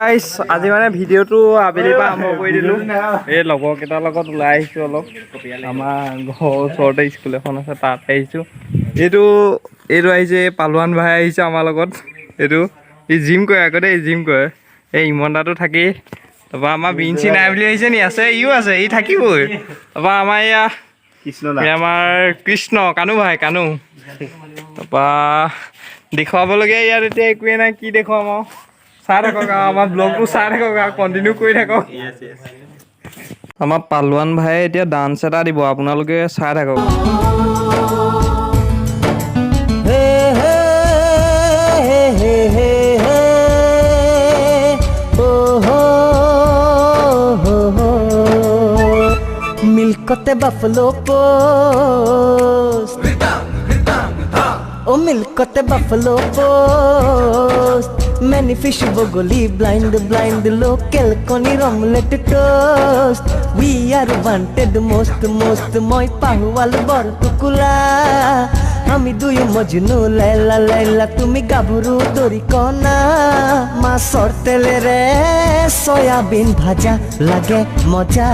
গাইছ আজি মানে ভিডিঅ'টো আবেলিৰ পৰা আৰম্ভ কৰি দিলোঁ। এই লগৰকেইটাৰ লগত ওলাই আহিছোঁ অলপ। আমাৰ ঘৰৰ ওচৰতে স্কুল এখন আছে তাত আহিছোঁ। এইটো আহিছে পালোৱান ভাই আহিছে আমাৰ লগত। এইটো ই জিম কৰে আকৌ দেই, জিম কৰে। এই ইমনদাটো থাকেই। তাৰপৰা আমাৰ বিঞ্চি নাই বুলি আহিছে নি? আছে, ইও আছে, ই থাকিবই। তাৰপৰা আমাৰ এয়া আমাৰ কৃষ্ণ কানু ভাই কানু। তাৰপৰা দেখুৱাবলগীয়া ইয়াত এতিয়া একোৱেই নাই, কি দেখুৱাম আৰু। চাই থাকক আৰু আমাৰ ব্লগটো চাই থাকক আৰু কণ্টিনিউ কৰি থাকক। আমাৰ পালোৱান ভাই এতিয়া ডান্স এটা দিব, আপোনালোকে চাই থাকক। মিল্কতে বাফলো পোস্ট, ও মিল্কতে buffalo post, many fish bogoli blind blind local konir omelette toast, we are wanted most moi pahwal bor tukula, আমি দুই মজনু লাইলা লাইলা তুমি গাভরু দড়ি কনা, মাছর তেলে রে সয়াবিন ভাজা লাগে মজা।